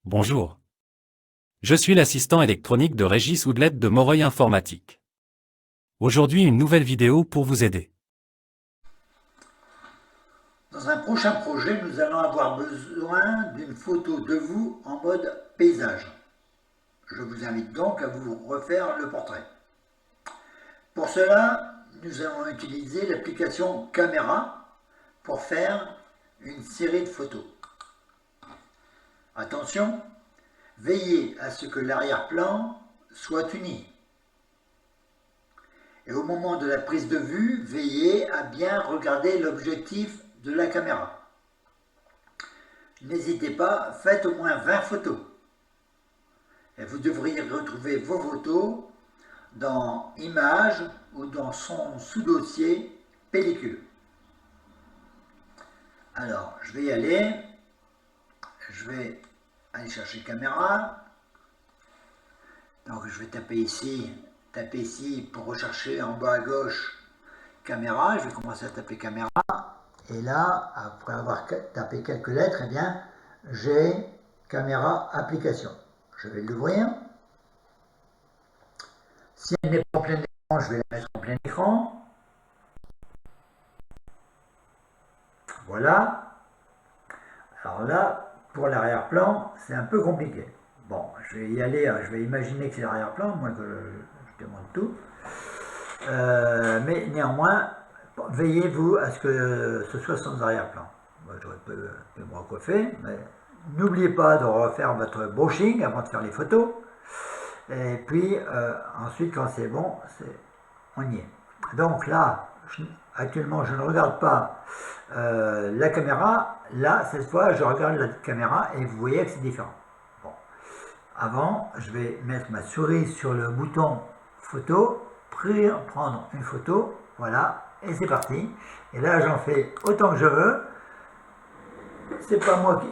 Bonjour. Je suis l'assistant électronique de Régis Oudlet de Moreuil Informatique. Aujourd'hui, une nouvelle vidéo pour vous aider. Dans un prochain projet, nous allons avoir besoin d'une photo de vous en mode paysage. Je vous invite donc à vous refaire le portrait. Pour cela, nous allons utiliser l'application Caméra pour faire une série de photos. Attention, veillez à ce que l'arrière-plan soit uni. Et au moment de la prise de vue, veillez à bien regarder l'objectif de la caméra. N'hésitez pas, faites au moins 20 photos. Et vous devriez retrouver vos photos dans Images ou dans son sous-dossier Pellicule. Alors, je vais y aller. Je vais aller chercher Caméra. Donc, je vais taper ici pour rechercher en bas à gauche Caméra. Je vais commencer à taper Caméra. Et là, après avoir tapé quelques lettres, eh bien, j'ai Caméra Application. Je vais l'ouvrir. Si elle n'est pas en plein écran, je vais la mettre en plein écran. Voilà. Alors là, pour l'arrière-plan, c'est un peu compliqué. Bon, je vais y aller, je vais imaginer que c'est l'arrière-plan, moins que je demande tout. Mais néanmoins, veillez-vous à ce que ce soit sans arrière-plan. Moi, j'aurais pu me recoiffer, mais n'oubliez pas de refaire votre brushing avant de faire les photos. Et puis, ensuite, quand c'est bon, on y est. Donc là, actuellement, je ne regarde pas la caméra. Là, cette fois, je regarde la caméra et vous voyez que c'est différent. Bon. Avant, je vais mettre ma souris sur le bouton photo, prendre une photo, voilà, et c'est parti. Et là, j'en fais autant que je veux. C'est pas moi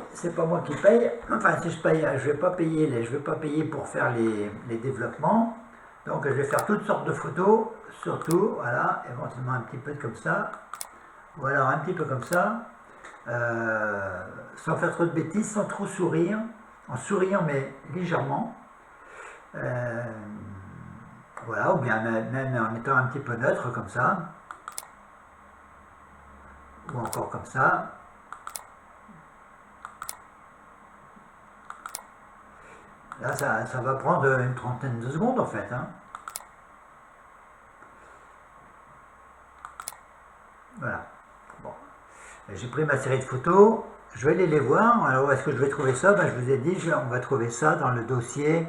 qui paye. Enfin, si je paye, je vais pas payer pour faire les développements. Donc, je vais faire toutes sortes de photos, surtout, voilà, éventuellement un petit peu comme ça. Voilà, un petit peu comme ça. Sans faire trop de bêtises, sans trop sourire. En souriant, mais légèrement. Voilà, ou bien même en mettant un petit peu neutre, comme ça. Ou encore comme ça. Là, ça va prendre une trentaine de secondes, en fait. Hein. Voilà. Bon. J'ai pris ma série de photos. Je vais aller les voir. Alors, où est-ce que je vais trouver ça? Ben, je vous ai dit, on va trouver ça dans le dossier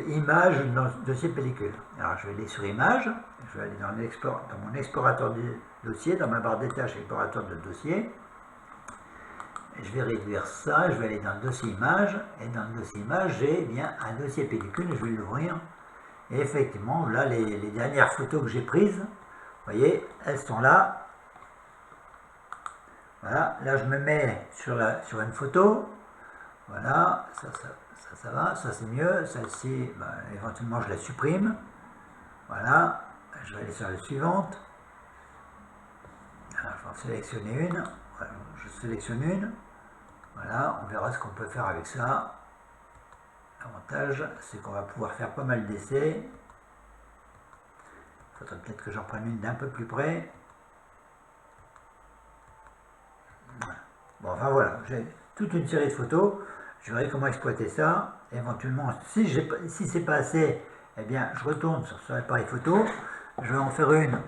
Images, dans le dossier Pellicule. Alors, je vais aller sur Images. Je vais aller dans mon explorateur de dossier, dans ma barre des tâches explorateur de dossier. Et je vais réduire ça. Je vais aller dans le dossier Images. Et dans le dossier Images, j'ai bien un dossier Pellicule. Je vais l'ouvrir. Et effectivement, là, les dernières photos que j'ai prises, vous voyez, elles sont là. Voilà, là je me mets sur une photo. Voilà, ça va, ça c'est mieux. Celle-ci, ben, éventuellement je la supprime. Voilà, je vais aller sur la suivante. Alors, je vais en sélectionner une. Voilà, je sélectionne une. Voilà, on verra ce qu'on peut faire avec ça. L'avantage, c'est qu'on va pouvoir faire pas mal d'essais. Il faudrait peut-être que j'en prenne une d'un peu plus près. Bon, enfin voilà, j'ai toute une série de photos. Je verrai comment exploiter ça. Éventuellement, si c'est pas assez, eh bien, je retourne sur l'appareil photo. Je vais en faire une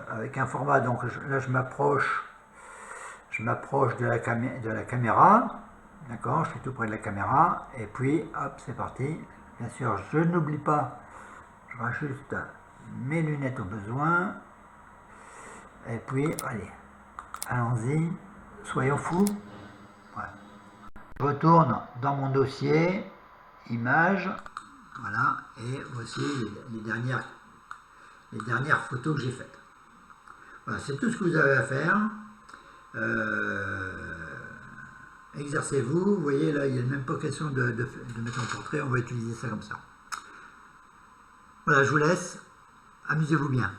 avec un format. Donc là, je m'approche de la caméra. D'accord, je suis tout près de la caméra. Et puis, hop, c'est parti. Bien sûr, je n'oublie pas, je rajoute mes lunettes au besoin. Et puis, allez, allons-y. Soyons fous. Voilà. Je retourne dans mon dossier, images, voilà, et voici les dernières photos que j'ai faites. Voilà, c'est tout ce que vous avez à faire. Exercez-vous, vous voyez là, il n'y a même pas question de mettre en portrait, on va utiliser ça comme ça. Voilà, je vous laisse, amusez-vous bien.